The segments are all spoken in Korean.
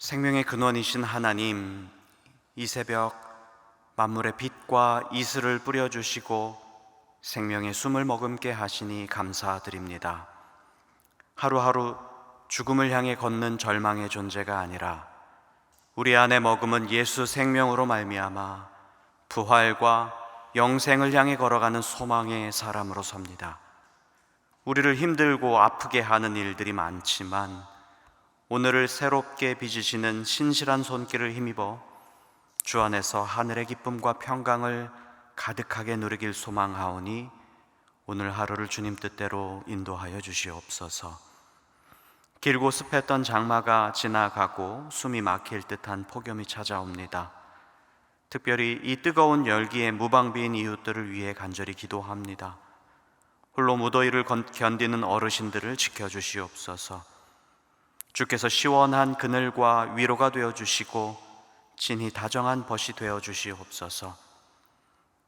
생명의 근원이신 하나님, 이 새벽 만물의 빛과 이슬을 뿌려주시고 생명의 숨을 머금게 하시니 감사드립니다. 하루하루 죽음을 향해 걷는 절망의 존재가 아니라 우리 안에 머금은 예수 생명으로 말미암아 부활과 영생을 향해 걸어가는 소망의 사람으로 섭니다. 우리를 힘들고 아프게 하는 일들이 많지만 오늘을 새롭게 빚으시는 신실한 손길을 힘입어 주 안에서 하늘의 기쁨과 평강을 가득하게 누리길 소망하오니 오늘 하루를 주님 뜻대로 인도하여 주시옵소서. 길고 습했던 장마가 지나가고 숨이 막힐 듯한 폭염이 찾아옵니다. 특별히 이 뜨거운 열기에 무방비인 이웃들을 위해 간절히 기도합니다. 홀로 무더위를 견디는 어르신들을 지켜주시옵소서. 주께서 시원한 그늘과 위로가 되어주시고 진히 다정한 벗이 되어주시옵소서.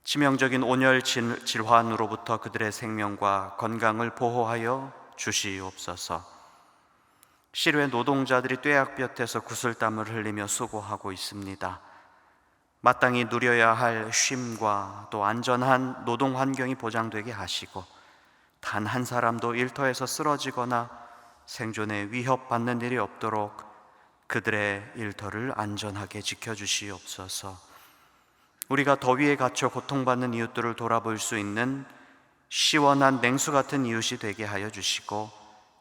치명적인 온열 질환으로부터 그들의 생명과 건강을 보호하여 주시옵소서. 실외 노동자들이 뙤약볕에서 구슬땀을 흘리며 수고하고 있습니다. 마땅히 누려야 할 쉼과 또 안전한 노동 환경이 보장되게 하시고 단 한 사람도 일터에서 쓰러지거나 생존에 위협받는 일이 없도록 그들의 일터를 안전하게 지켜주시옵소서. 우리가 더위에 갇혀 고통받는 이웃들을 돌아볼 수 있는 시원한 냉수 같은 이웃이 되게 하여 주시고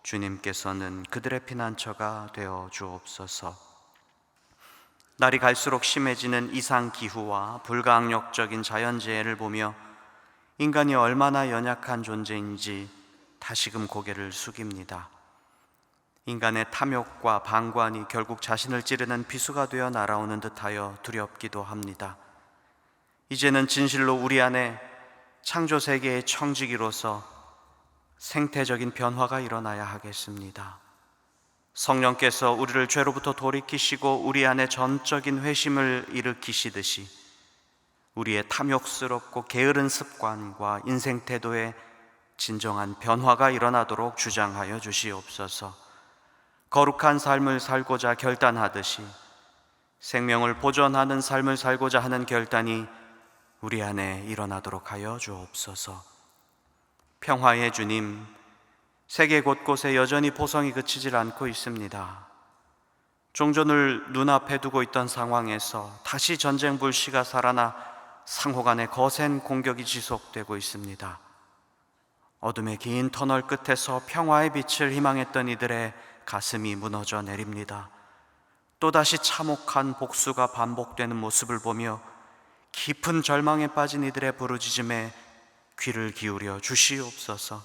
주님께서는 그들의 피난처가 되어 주옵소서. 날이 갈수록 심해지는 이상기후와 불가항력적인 자연재해를 보며 인간이 얼마나 연약한 존재인지 다시금 고개를 숙입니다. 인간의 탐욕과 방관이 결국 자신을 찌르는 비수가 되어 날아오는 듯하여 두렵기도 합니다. 이제는 진실로 우리 안에 창조세계의 청지기로서 생태적인 변화가 일어나야 하겠습니다. 성령께서 우리를 죄로부터 돌이키시고 우리 안에 전적인 회심을 일으키시듯이 우리의 탐욕스럽고 게으른 습관과 인생 태도에 진정한 변화가 일어나도록 주장하여 주시옵소서. 거룩한 삶을 살고자 결단하듯이 생명을 보존하는 삶을 살고자 하는 결단이 우리 안에 일어나도록 하여 주옵소서. 평화의 주님, 세계 곳곳에 여전히 포성이 그치질 않고 있습니다. 종전을 눈앞에 두고 있던 상황에서 다시 전쟁 불씨가 살아나 상호 간의 거센 공격이 지속되고 있습니다. 어둠의 긴 터널 끝에서 평화의 빛을 희망했던 이들의 가슴이 무너져 내립니다. 또다시 참혹한 복수가 반복되는 모습을 보며 깊은 절망에 빠진 이들의 부르짖음에 귀를 기울여 주시옵소서.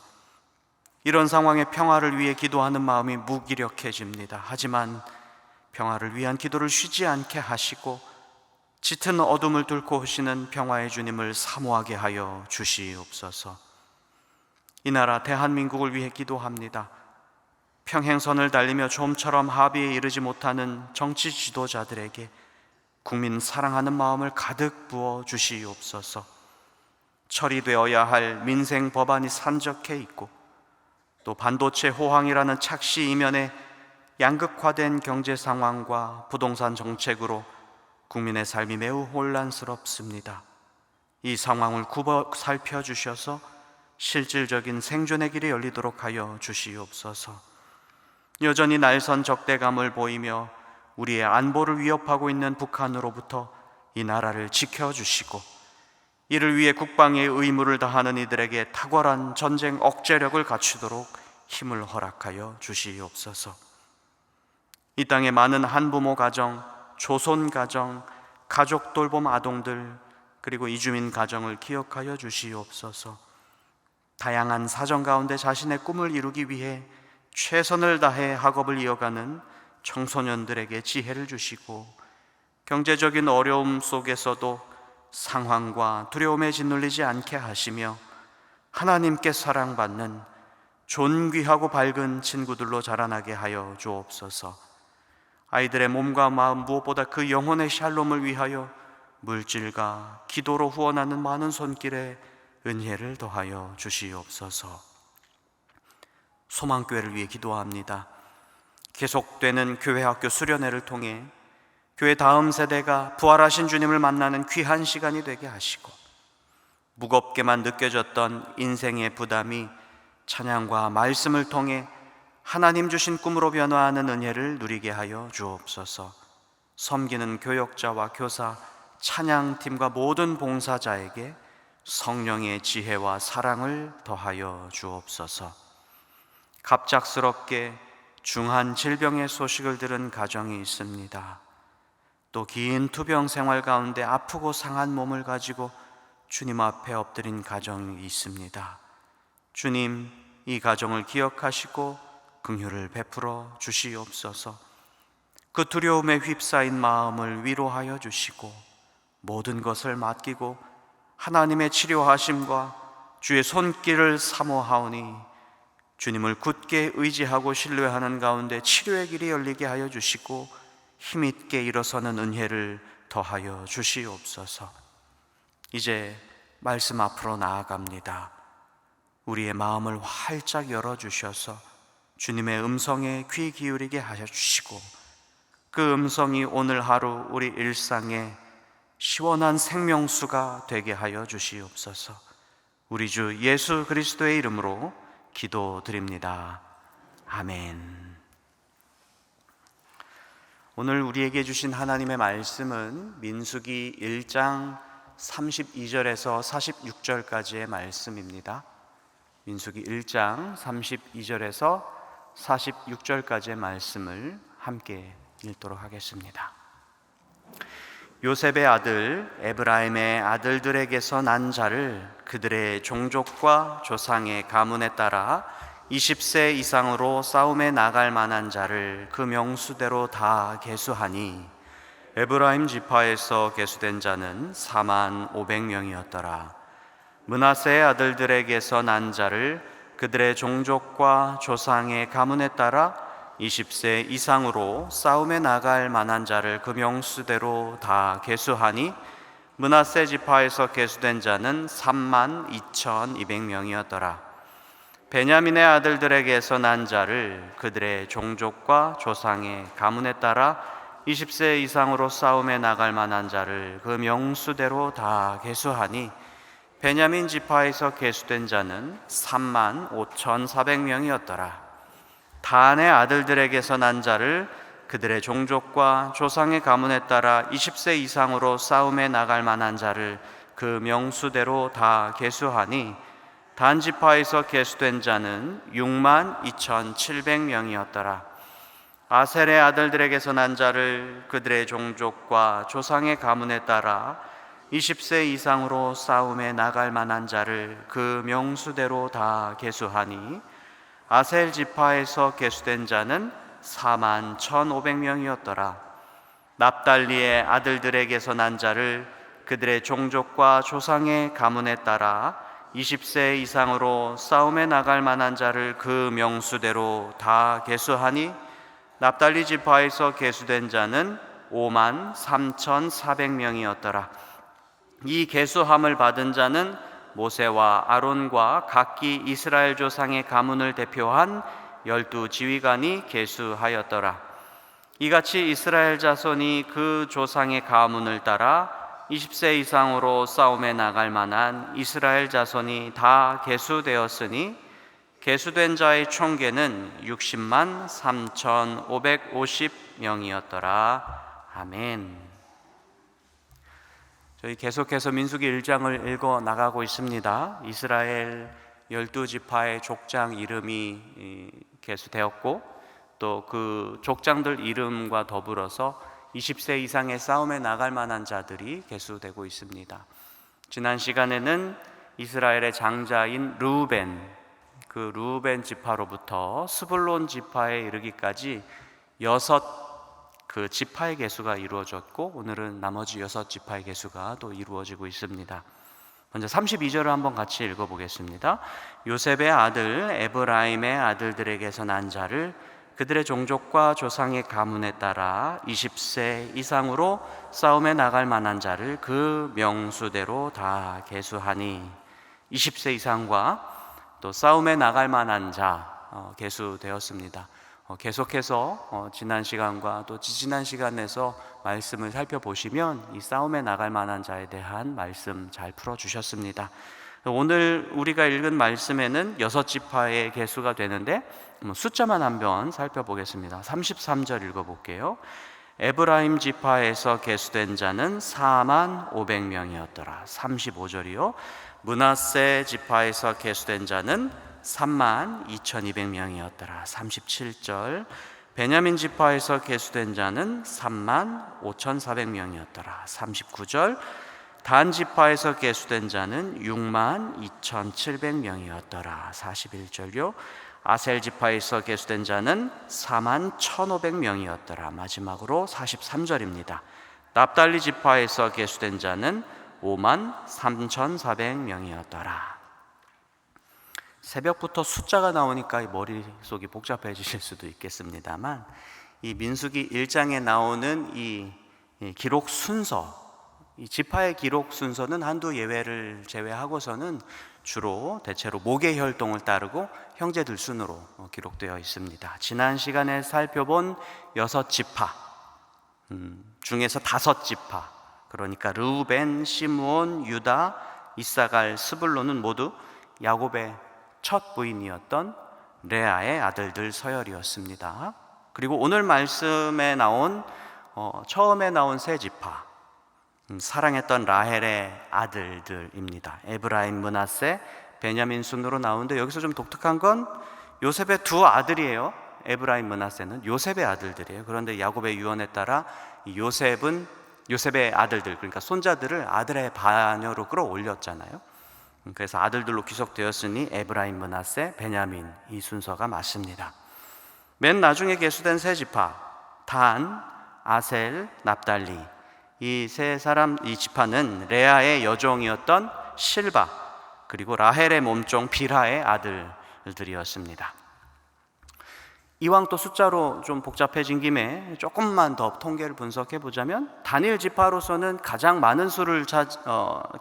이런 상황에 평화를 위해 기도하는 마음이 무기력해집니다. 하지만 평화를 위한 기도를 쉬지 않게 하시고 짙은 어둠을 뚫고 오시는 평화의 주님을 사모하게 하여 주시옵소서. 이 나라 대한민국을 위해 기도합니다. 평행선을 달리며 좀처럼 합의에 이르지 못하는 정치 지도자들에게 국민 사랑하는 마음을 가득 부어 주시옵소서. 처리되어야 할 민생 법안이 산적해 있고 또 반도체 호황이라는 착시 이면에 양극화된 경제 상황과 부동산 정책으로 국민의 삶이 매우 혼란스럽습니다. 이 상황을 굽어 살펴주셔서 실질적인 생존의 길이 열리도록 하여 주시옵소서. 여전히 날선 적대감을 보이며 우리의 안보를 위협하고 있는 북한으로부터 이 나라를 지켜주시고 이를 위해 국방의 의무를 다하는 이들에게 탁월한 전쟁 억제력을 갖추도록 힘을 허락하여 주시옵소서. 이 땅의 많은 한부모 가정, 조손 가정, 가족 돌봄 아동들 그리고 이주민 가정을 기억하여 주시옵소서. 다양한 사정 가운데 자신의 꿈을 이루기 위해 최선을 다해 학업을 이어가는 청소년들에게 지혜를 주시고 경제적인 어려움 속에서도 상황과 두려움에 짓눌리지 않게 하시며 하나님께 사랑받는 존귀하고 밝은 친구들로 자라나게 하여 주옵소서. 아이들의 몸과 마음 무엇보다 그 영혼의 샬롬을 위하여 물질과 기도로 후원하는 많은 손길에 은혜를 더하여 주시옵소서. 소망교회를 위해 기도합니다. 계속되는 교회학교 수련회를 통해 교회 다음 세대가 부활하신 주님을 만나는 귀한 시간이 되게 하시고, 무겁게만 느껴졌던 인생의 부담이 찬양과 말씀을 통해 하나님 주신 꿈으로 변화하는 은혜를 누리게 하여 주옵소서. 섬기는 교역자와 교사, 찬양팀과 모든 봉사자에게 성령의 지혜와 사랑을 더하여 주옵소서. 갑작스럽게 중한 질병의 소식을 들은 가정이 있습니다. 또 긴 투병 생활 가운데 아프고 상한 몸을 가지고 주님 앞에 엎드린 가정이 있습니다. 주님, 이 가정을 기억하시고 긍휼을 베풀어 주시옵소서. 그 두려움에 휩싸인 마음을 위로하여 주시고 모든 것을 맡기고 하나님의 치료하심과 주의 손길을 사모하오니 주님을 굳게 의지하고 신뢰하는 가운데 치료의 길이 열리게 하여 주시고 힘있게 일어서는 은혜를 더하여 주시옵소서. 이제 말씀 앞으로 나아갑니다. 우리의 마음을 활짝 열어주셔서 주님의 음성에 귀 기울이게 하여 주시고, 그 음성이 오늘 하루 우리 일상에 시원한 생명수가 되게 하여 주시옵소서. 우리 주 예수 그리스도의 이름으로 기도드립니다. 아멘. 오늘 우리에게 주신 하나님의 말씀은 민수기 1장 32절에서 46절까지의 말씀입니다. 민수기 1장 32절에서 46절까지의 말씀을 함께 읽도록 하겠습니다. 요셉의 아들 에브라임의 아들들에게서 난 자를 그들의 종족과 조상의 가문에 따라 20세 이상으로 싸움에 나갈 만한 자를 그 명수대로 다 계수하니 에브라임 지파에서 계수된 자는 4만 500명이었더라. 므낫세의 아들들에게서 난 자를 그들의 종족과 조상의 가문에 따라 20세 이상으로 싸움에 나갈 만한 자를 그 명수대로 다 계수하니 므낫세 지파에서 계수된 자는 3만 2,200명이었더라. 베냐민의 아들들에게서 난 자를 그들의 종족과 조상의 가문에 따라 20세 이상으로 싸움에 나갈 만한 자를 그 명수대로 다 계수하니 베냐민 지파에서 계수된 자는 3만 5,400명이었더라. 단의 아들들에게서 난 자를 그들의 종족과 조상의 가문에 따라 20세 이상으로 싸움에 나갈 만한 자를 그 명수대로 다 계수하니 단 지파에서 계수된 자는 6만 2,700명이었더라. 아셀의 아들들에게서 난 자를 그들의 종족과 조상의 가문에 따라 20세 이상으로 싸움에 나갈 만한 자를 그 명수대로 다 계수하니 아셀 지파에서 계수된 자는 4만 1,500명이었더라. 납달리의 아들들에게서 난 자를 그들의 종족과 조상의 가문에 따라 20세 이상으로 싸움에 나갈 만한 자를 그 명수대로 다 계수하니 납달리 지파에서 계수된 자는 5만 3,400명이었더라. 이 계수함을 받은 자는 모세와 아론과 각기 이스라엘 조상의 가문을 대표한 12지휘관이 계수하였더라. 이같이 이스라엘 자손이 그 조상의 가문을 따라 20세 이상으로 싸움에 나갈 만한 이스라엘 자손이 다 계수되었으니 계수된 자의 총계는 60만 3,550명이었더라. 아멘. 저희 계속해서 민수기 1장을 읽어 나가고 있습니다. 이스라엘 12지파의 족장 이름이 계수되었고 또 그 족장들 이름과 더불어서 20세 이상의 싸움에 나갈 만한 자들이 계수되고 있습니다. 지난 시간에는 이스라엘의 장자인 르우벤, 그 르우벤 지파로부터 스불론 지파에 이르기까지 6 그 지파의 계수가 이루어졌고 오늘은 나머지 6 지파의 계수가 또 이루어지고 있습니다. 먼저 32절을 한번 같이 읽어보겠습니다. 요셉의 아들 에브라임의 아들들에게서 난 자를 그들의 종족과 조상의 가문에 따라 20세 이상으로 싸움에 나갈 만한 자를 그 명수대로 다 계수하니 20세 이상과 또 싸움에 나갈 만한 자 계수되었습니다. 계속해서 지난 시간과 또 지지난 시간에서 말씀을 살펴보시면 이 싸움에 나갈 만한 자에 대한 말씀 잘 풀어주셨습니다. 오늘 우리가 읽은 말씀에는 6지파의 계수가 되는데 숫자만 한번 살펴보겠습니다. 33절 읽어볼게요. 에브라임 지파에서 계수된 자는 4만 500명이었더라. 35절이요. 므낫세 지파에서 계수된 자는 3만 2200명이었더라. 37절. 베냐민 지파에서 계수된 자는 3만 5400명이었더라. 39절. 단 지파에서 계수된 자는 6만 2700명이었더라. 41절요. 아셀 지파에서 계수된 자는 4만 1500명이었더라. 마지막으로 43절입니다. 납달리 지파에서 계수된 자는 5만 3400명이었더라. 새벽부터 숫자가 나오니까 머릿속이 복잡해지실 수도 있겠습니다만, 이 민수기 1장에 나오는 이 기록 순서, 이 지파의 기록 순서는 한두 예외를 제외하고서는 주로 대체로 목의 혈통을 따르고 형제들 순으로 기록되어 있습니다. 지난 시간에 살펴본 6지파 중에서 5지파, 그러니까 르우벤, 시므온, 유다, 이사갈, 스불론은 모두 야곱의 첫 부인이었던 레아의 아들들 서열이었습니다. 그리고 오늘 말씀에 나온 처음에 나온 세 지파, 사랑했던 라헬의 아들들입니다. 에브라임, 므낫세, 베냐민 순으로 나오는데 여기서 좀 독특한 건 요셉의 두 아들이에요. 에브라임, 므낫세는 요셉의 아들들이에요. 그런데 야곱의 유언에 따라 요셉의 아들들, 그러니까 손자들을 아들의 반열로 끌어올렸잖아요. 그래서 아들들로 기록되었으니 에브라임, 므낫세, 베냐민, 이 순서가 맞습니다. 맨 나중에 계수된 세 지파, 단, 아셀, 납달리, 이 세 사람, 이 지파는 레아의 여종이었던 실바, 그리고 라헬의 몸종 빌하의 아들들이었습니다. 이왕 또 숫자로 좀 복잡해진 김에 조금만 더 통계를 분석해 보자면, 단일 지파로서는 가장 많은 수를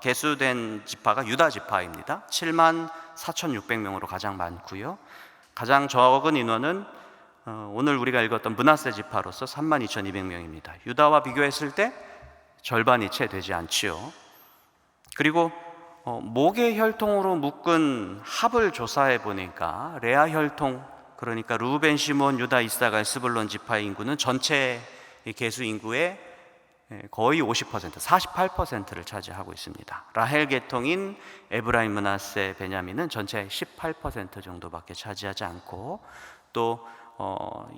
계수된 지파가 유다 지파입니다. 7만 4,600명으로 가장 많고요. 가장 적은 인원은 오늘 우리가 읽었던 므낫세 지파로서 3만 2,200명입니다. 유다와 비교했을 때 절반이 채 되지 않지요. 그리고 목의 혈통으로 묶은 합을 조사해 보니까 레아 혈통, 그러니까 루벤, 시므온, 유다, 이사갈, 스불론 지파의 인구는 전체 계수 인구의 거의 50%, 48%를 차지하고 있습니다. 라헬 계통인 에브라임, 므낫세, 베냐민은 전체의 18% 정도밖에 차지하지 않고, 또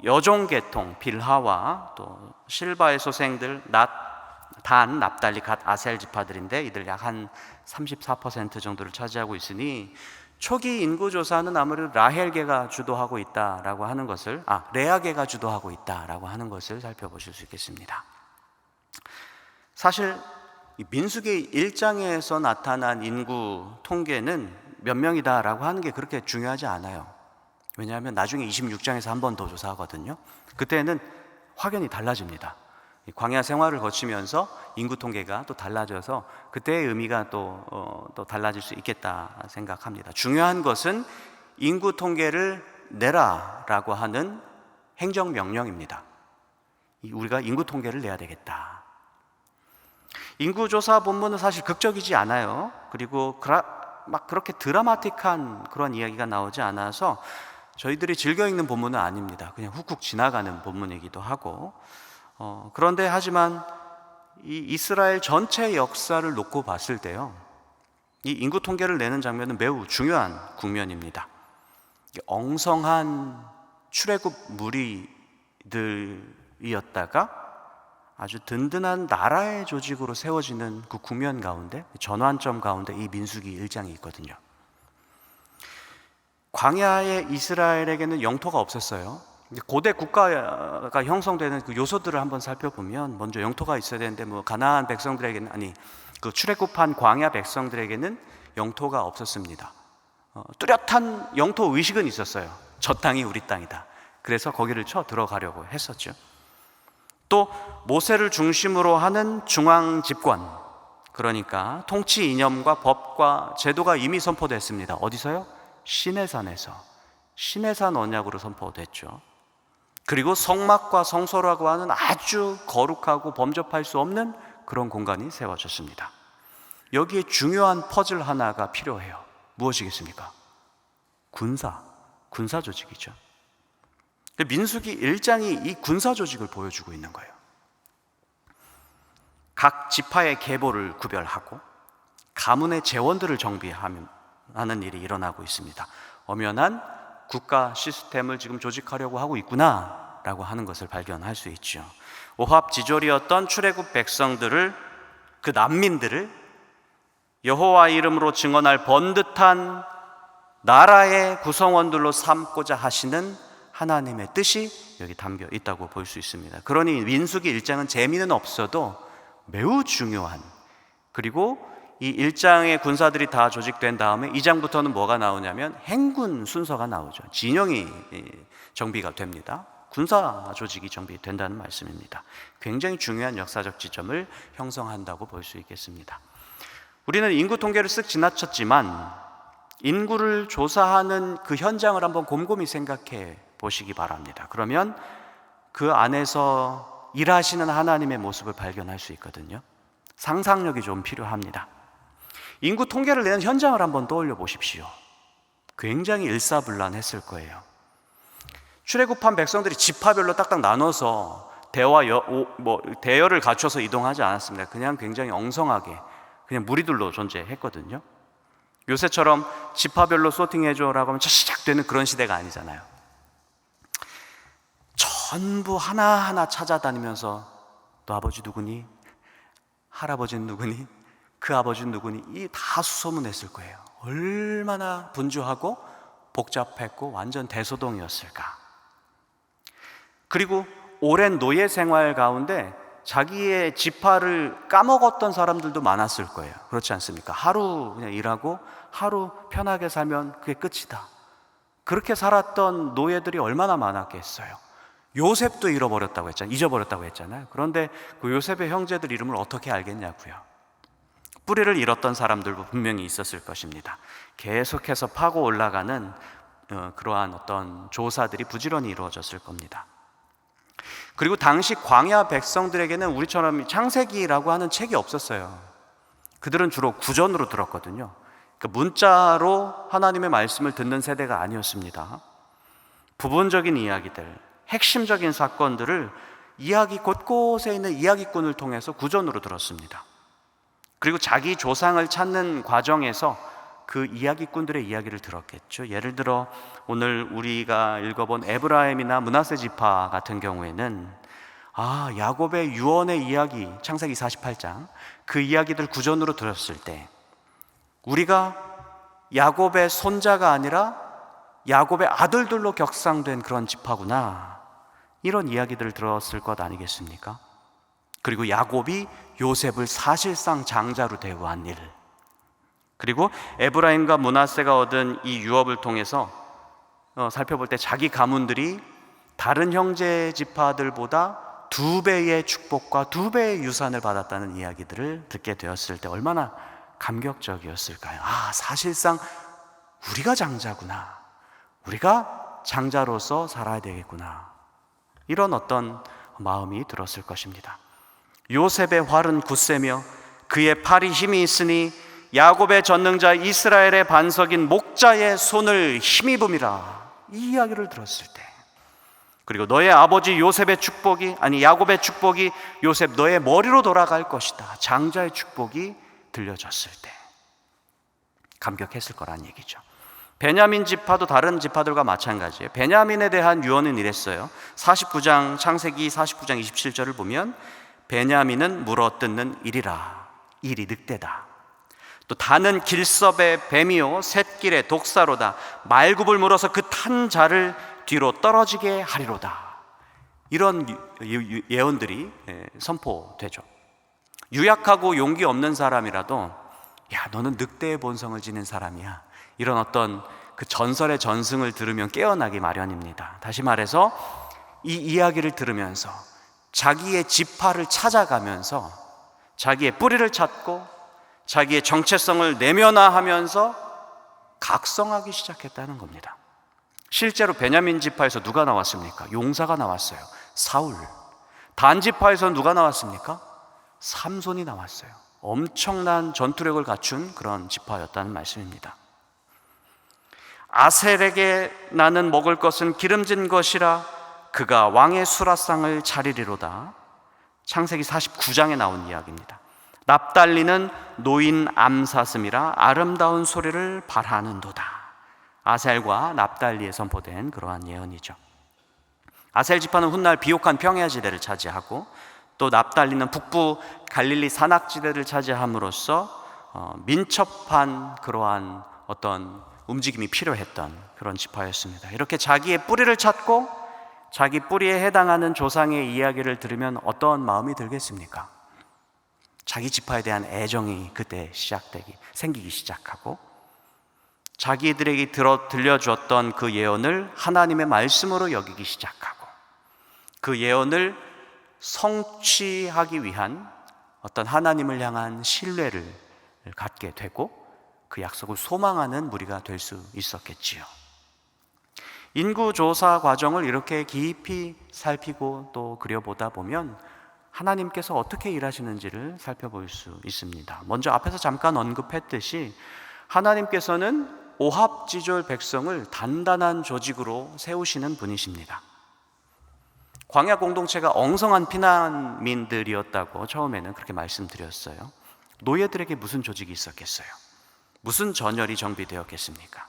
여종 계통 빌하와 또 실바의 소생들 단, 납달리, 갓, 아셀 지파들인데 이들 약 한 34% 정도를 차지하고 있으니 초기 인구조사는 아무래도 라헬계가 주도하고 있다라고 하는 것을, 레아계가 주도하고 있다라고 하는 것을 살펴보실 수 있겠습니다. 사실 민수기 1장에서 나타난 인구 통계는 몇 명이다라고 하는 게 그렇게 중요하지 않아요. 왜냐하면 나중에 26장에서 한 번 더 조사하거든요. 그때는 확연히 달라집니다. 광야 생활을 거치면서 인구 통계가 또 달라져서 그때의 의미가 또 달라질 수 있겠다 생각합니다. 중요한 것은 인구 통계를 내라라고 하는 행정명령입니다. 우리가 인구 통계를 내야 되겠다. 인구조사 본문은 사실 극적이지 않아요. 그리고 막 그렇게 드라마틱한 그런 이야기가 나오지 않아서 저희들이 즐겨 읽는 본문은 아닙니다. 그냥 훅훅 지나가는 본문이기도 하고, 그런데 하지만 이 이스라엘 전체 역사를 놓고 봤을 때요, 이 인구 통계를 내는 장면은 매우 중요한 국면입니다. 엉성한 출애굽 무리들이었다가 아주 든든한 나라의 조직으로 세워지는 그 국면 가운데, 전환점 가운데 이 민수기 1장이 있거든요. 광야의 이스라엘에게는 영토가 없었어요. 고대 국가가 형성되는 그 요소들을 한번 살펴보면, 먼저 영토가 있어야 되는데 가나안 백성들에게는, 그 출애굽한 광야 백성들에게는 영토가 없었습니다. 뚜렷한 영토 의식은 있었어요. 저 땅이 우리 땅이다. 그래서 거기를 쳐 들어가려고 했었죠. 또 모세를 중심으로 하는 중앙 집권, 그러니까 통치 이념과 법과 제도가 이미 선포됐습니다. 어디서요? 시내산에서. 시내산 언약으로 선포됐죠. 그리고 성막과 성소라고 하는 아주 거룩하고 범접할 수 없는 그런 공간이 세워졌습니다. 여기에 중요한 퍼즐 하나가 필요해요. 무엇이겠습니까? 군사 조직이죠. 민수기 1장이 이 군사 조직을 보여주고 있는 거예요. 각 지파의 계보를 구별하고 가문의 재원들을 정비하는 일이 일어나고 있습니다. 엄연한 국가 시스템을 지금 조직하려고 하고 있구나 라고 하는 것을 발견할 수 있죠. 오합지졸이었던 출애굽 백성들을, 그 난민들을 여호와 이름으로 증언할 번듯한 나라의 구성원들로 삼고자 하시는 하나님의 뜻이 여기 담겨 있다고 볼 수 있습니다. 그러니 민수기 1장은 재미는 없어도 매우 중요한, 그리고 이 1장의 군사들이 다 조직된 다음에 2장부터는 뭐가 나오냐면 행군 순서가 나오죠. 진영이 정비가 됩니다. 군사 조직이 정비된다는 말씀입니다. 굉장히 중요한 역사적 지점을 형성한다고 볼 수 있겠습니다. 우리는 인구 통계를 쓱 지나쳤지만 인구를 조사하는 그 현장을 한번 곰곰이 생각해 보시기 바랍니다. 그러면 그 안에서 일하시는 하나님의 모습을 발견할 수 있거든요. 상상력이 좀 필요합니다. 인구 통계를 내는 현장을 한번 떠올려 보십시오. 굉장히 일사불란했을 거예요. 출애굽한 백성들이 지파별로 딱딱 나눠서 대여를 갖춰서 이동하지 않았습니다. 그냥 굉장히 엉성하게 그냥 무리들로 존재했거든요. 요새처럼 지파별로 소팅해줘라고 하면 시작되는 그런 시대가 아니잖아요. 전부 하나하나 찾아다니면서 너 아버지 누구니? 할아버지는 누구니? 그 아버지는 누구니? 이 다 수소문했을 거예요. 얼마나 분주하고 복잡했고 완전 대소동이었을까. 그리고 오랜 노예 생활 가운데 자기의 지파를 까먹었던 사람들도 많았을 거예요. 그렇지 않습니까? 하루 그냥 일하고 하루 편하게 살면 그게 끝이다. 그렇게 살았던 노예들이 얼마나 많았겠어요. 요셉도 잊어버렸다고 했잖아요. 그런데 그 요셉의 형제들 이름을 어떻게 알겠냐고요. 뿌리를 잃었던 사람들도 분명히 있었을 것입니다. 계속해서 파고 올라가는 그러한 어떤 조사들이 부지런히 이루어졌을 겁니다. 그리고 당시 광야 백성들에게는 우리처럼 창세기라고 하는 책이 없었어요. 그들은 주로 구전으로 들었거든요. 그러니까 문자로 하나님의 말씀을 듣는 세대가 아니었습니다. 부분적인 이야기들, 핵심적인 사건들을 이야기 곳곳에 있는 이야기꾼을 통해서 구전으로 들었습니다. 그리고 자기 조상을 찾는 과정에서 그 이야기꾼들의 이야기를 들었겠죠. 예를 들어 오늘 우리가 읽어본 에브라임이나 므낫세 지파 같은 경우에는 야곱의 유언의 이야기, 창세기 48장 그 이야기들 구전으로 들었을 때 우리가 야곱의 손자가 아니라 야곱의 아들들로 격상된 그런 지파구나, 이런 이야기들을 들었을 것 아니겠습니까? 그리고 야곱이 요셉을 사실상 장자로 대우한 일, 그리고 에브라임과 므낫세가 얻은 이 유업을 통해서 살펴볼 때 자기 가문들이 다른 형제 지파들보다 2배의 축복과 2배의 유산을 받았다는 이야기들을 듣게 되었을 때 얼마나 감격적이었을까요? 사실상 우리가 장자구나, 우리가 장자로서 살아야 되겠구나, 이런 어떤 마음이 들었을 것입니다. 요셉의 활은 굳세며 그의 팔이 힘이 있으니 야곱의 전능자 이스라엘의 반석인 목자의 손을 힘입음이라, 이 이야기를 들었을 때, 그리고 너의 아버지 야곱의 축복이 요셉 너의 머리로 돌아갈 것이다, 장자의 축복이 들려졌을 때 감격했을 거란 얘기죠. 베냐민 지파도 다른 지파들과 마찬가지예요. 베냐민에 대한 유언은 이랬어요. 창세기 49장 27절을 보면 베냐민은 물어뜯는 일이라, 일이 늑대다. 또 다는 길섭의 뱀이요 샛길의 독사로다. 말굽을 물어서 그 탄 자를 뒤로 떨어지게 하리로다. 이런 예언들이 선포되죠. 유약하고 용기 없는 사람이라도 너는 늑대의 본성을 지닌 사람이야, 이런 어떤 그 전설의 전승을 들으면 깨어나기 마련입니다. 다시 말해서 이 이야기를 들으면서 자기의 지파를 찾아가면서 자기의 뿌리를 찾고 자기의 정체성을 내면화하면서 각성하기 시작했다는 겁니다. 실제로 베냐민 지파에서 누가 나왔습니까? 용사가 나왔어요. 사울. 단 지파에서 누가 나왔습니까? 삼손이 나왔어요. 엄청난 전투력을 갖춘 그런 지파였다는 말씀입니다. 아셀에게 나는 먹을 것은 기름진 것이라 그가 왕의 수라상을 차리리로다. 창세기 49장에 나온 이야기입니다. 납달리는 노인 암사슴이라 아름다운 소리를 발하는도다. 아셀과 납달리에 선포된 그러한 예언이죠. 아셀 지파는 훗날 비옥한 평야지대를 차지하고 또 납달리는 북부 갈릴리 산악지대를 차지함으로써 민첩한 그러한 어떤 움직임이 필요했던 그런 지파였습니다. 이렇게 자기의 뿌리를 찾고 자기 뿌리에 해당하는 조상의 이야기를 들으면 어떤 마음이 들겠습니까? 자기 지파에 대한 애정이 그때 생기기 시작하고 자기들에게 들려주었던 그 예언을 하나님의 말씀으로 여기기 시작하고 그 예언을 성취하기 위한 어떤 하나님을 향한 신뢰를 갖게 되고 그 약속을 소망하는 무리가 될 수 있었겠지요. 인구조사 과정을 이렇게 깊이 살피고 또 그려보다 보면 하나님께서 어떻게 일하시는지를 살펴볼 수 있습니다. 먼저 앞에서 잠깐 언급했듯이 하나님께서는 오합지졸 백성을 단단한 조직으로 세우시는 분이십니다. 광야 공동체가 엉성한 피난민들이었다고 처음에는 그렇게 말씀드렸어요. 노예들에게 무슨 조직이 있었겠어요? 무슨 전열이 정비되었겠습니까?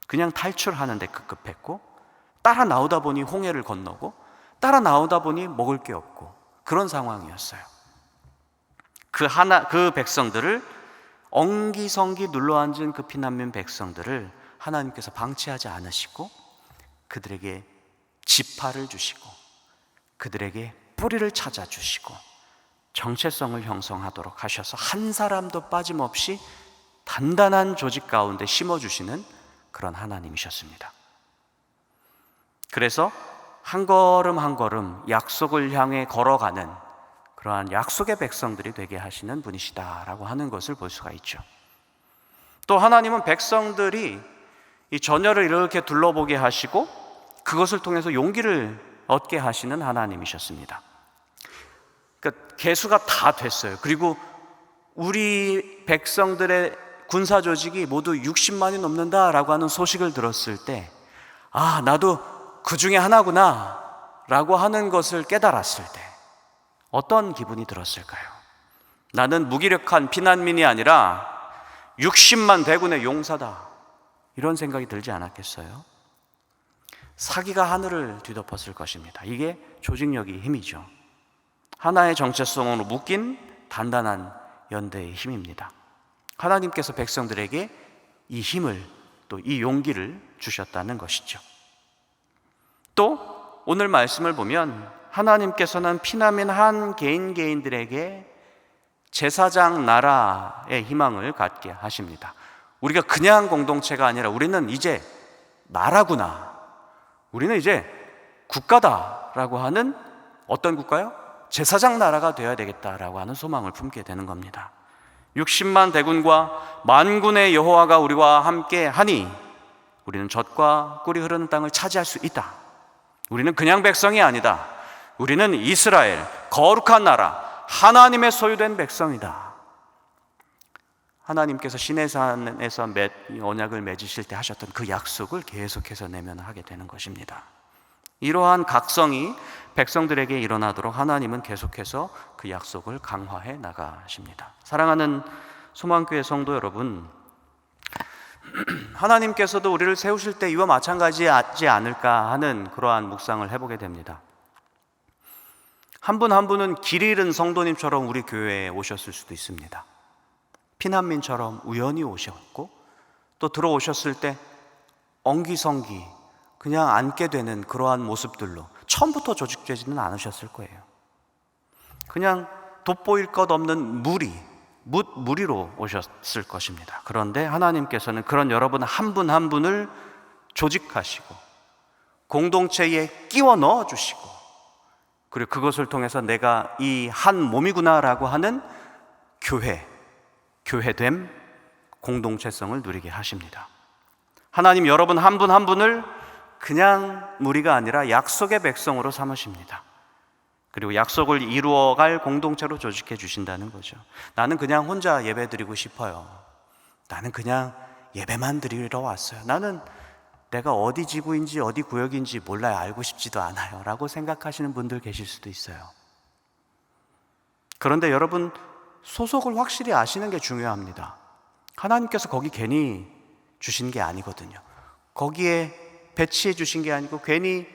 그냥 탈출하는 데 급급했고 따라 나오다 보니 홍해를 건너고 따라 나오다 보니 먹을 게 없고 그런 상황이었어요. 그 백성들을 엉기성기 눌러앉은 그 피난민 백성들을 하나님께서 방치하지 않으시고 그들에게 지파를 주시고 그들에게 뿌리를 찾아주시고 정체성을 형성하도록 하셔서 한 사람도 빠짐없이 단단한 조직 가운데 심어주시는 그런 하나님이셨습니다. 그래서 한 걸음 한 걸음 약속을 향해 걸어가는 그러한 약속의 백성들이 되게 하시는 분이시다라고 하는 것을 볼 수가 있죠. 또 하나님은 백성들이 이 전열을 이렇게 둘러보게 하시고 그것을 통해서 용기를 얻게 하시는 하나님이셨습니다. 그러니까 개수가 다 됐어요. 그리고 우리 백성들의 군사 조직이 모두 60만이 넘는다라고 하는 소식을 들었을 때 나도 그 중에 하나구나 라고 하는 것을 깨달았을 때 어떤 기분이 들었을까요? 나는 무기력한 피난민이 아니라 60만 대군의 용사다, 이런 생각이 들지 않았겠어요? 사기가 하늘을 뒤덮었을 것입니다. 이게 조직력의 힘이죠. 하나의 정체성으로 묶인 단단한 연대의 힘입니다. 하나님께서 백성들에게 이 힘을 또 이 용기를 주셨다는 것이죠. 또 오늘 말씀을 보면 하나님께서는 피난민 한 개인들에게 제사장 나라의 희망을 갖게 하십니다. 우리가 그냥 공동체가 아니라 우리는 이제 나라구나, 우리는 이제 국가다라고 하는 어떤 국가요? 제사장 나라가 되어야 되겠다라고 하는 소망을 품게 되는 겁니다. 60만 대군과 만군의 여호와가 우리와 함께 하니 우리는 젖과 꿀이 흐르는 땅을 차지할 수 있다. 우리는 그냥 백성이 아니다. 우리는 이스라엘, 거룩한 나라, 하나님의 소유된 백성이다. 하나님께서 시내산에서 언약을 맺으실 때 하셨던 그 약속을 계속해서 내면하게 되는 것입니다. 이러한 각성이 백성들에게 일어나도록 하나님은 계속해서 그 약속을 강화해 나가십니다. 사랑하는 소망교회 성도 여러분, 하나님께서도 우리를 세우실 때 이와 마찬가지지 않을까 하는 그러한 묵상을 해보게 됩니다. 한 분 한 분은 길 잃은 성도님처럼 우리 교회에 오셨을 수도 있습니다. 피난민처럼 우연히 오셨고 또 들어오셨을 때 엉기성기 그냥 앉게 되는 그러한 모습들로 처음부터 조직되지는 않으셨을 거예요. 그냥 돋보일 것 없는 무리로 오셨을 것입니다. 그런데 하나님께서는 그런 여러분 한 분 한 분을 조직하시고 공동체에 끼워 넣어주시고 그리고 그것을 통해서 내가 이 한 몸이구나라고 하는 교회됨, 공동체성을 누리게 하십니다. 하나님 여러분 한 분 한 분을 그냥 무리가 아니라 약속의 백성으로 삼으십니다. 그리고 약속을 이루어갈 공동체로 조직해 주신다는 거죠. 나는 그냥 혼자 예배 드리고 싶어요. 나는 그냥 예배만 드리러 왔어요. 나는 내가 어디 지구인지 어디 구역인지 몰라요. 알고 싶지도 않아요. 라고 생각하시는 분들 계실 수도 있어요. 그런데 여러분, 소속을 확실히 아시는 게 중요합니다. 하나님께서 거기 괜히 주신 게 아니거든요. 거기에 배치해 주신 게 아니고 괜히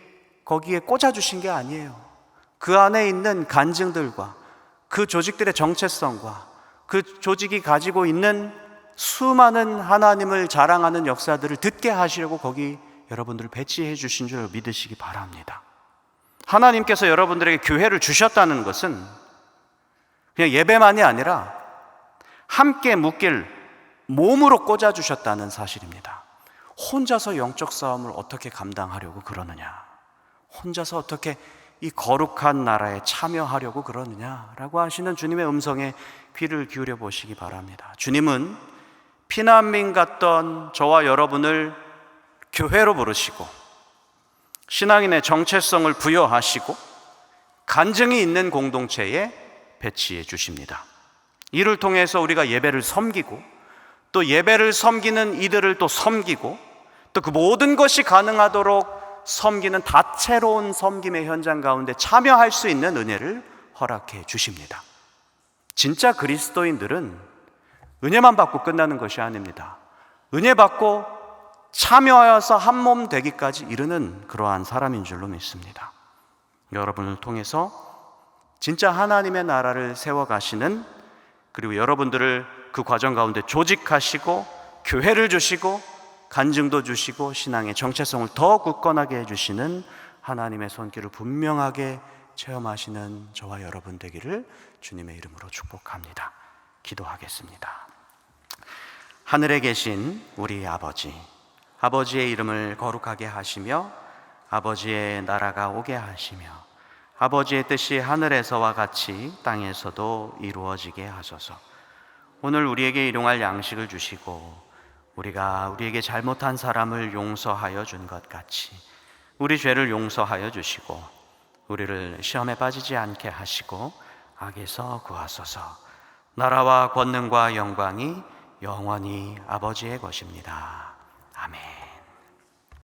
거기에 꽂아 주신 게 아니에요. 그 안에 있는 간증들과 그 조직들의 정체성과 그 조직이 가지고 있는 수많은 하나님을 자랑하는 역사들을 듣게 하시려고 거기 여러분들을 배치해 주신 줄 믿으시기 바랍니다. 하나님께서 여러분들에게 교회를 주셨다는 것은 그냥 예배만이 아니라 함께 묶일 몸으로 꽂아 주셨다는 사실입니다. 혼자서 영적 싸움을 어떻게 감당하려고 그러느냐, 혼자서 어떻게 이 거룩한 나라에 참여하려고 그러느냐라고 하시는 주님의 음성에 귀를 기울여 보시기 바랍니다. 주님은 피난민 같던 저와 여러분을 교회로 부르시고 신앙인의 정체성을 부여하시고 간증이 있는 공동체에 배치해 주십니다. 이를 통해서 우리가 예배를 섬기고 또 예배를 섬기는 이들을 또 섬기고 또 그 모든 것이 가능하도록 섬기는 다채로운 섬김의 현장 가운데 참여할 수 있는 은혜를 허락해 주십니다. 진짜 그리스도인들은 은혜만 받고 끝나는 것이 아닙니다. 은혜 받고 참여하여서 한 몸 되기까지 이르는 그러한 사람인 줄로 믿습니다. 여러분을 통해서 진짜 하나님의 나라를 세워가시는, 그리고 여러분들을 그 과정 가운데 조직하시고 교회를 주시고 간증도 주시고 신앙의 정체성을 더 굳건하게 해주시는 하나님의 손길을 분명하게 체험하시는 저와 여러분 되기를 주님의 이름으로 축복합니다. 기도하겠습니다. 하늘에 계신 우리 아버지, 아버지의 이름을 거룩하게 하시며 아버지의 나라가 오게 하시며 아버지의 뜻이 하늘에서와 같이 땅에서도 이루어지게 하소서. 오늘 우리에게 일용할 양식을 주시고 우리가 우리에게 잘못한 사람을 용서하여 준 것 같이 우리 죄를 용서하여 주시고 우리를 시험에 빠지지 않게 하시고 악에서 구하소서. 나라와 권능과 영광이 영원히 아버지의 것입니다. 아멘.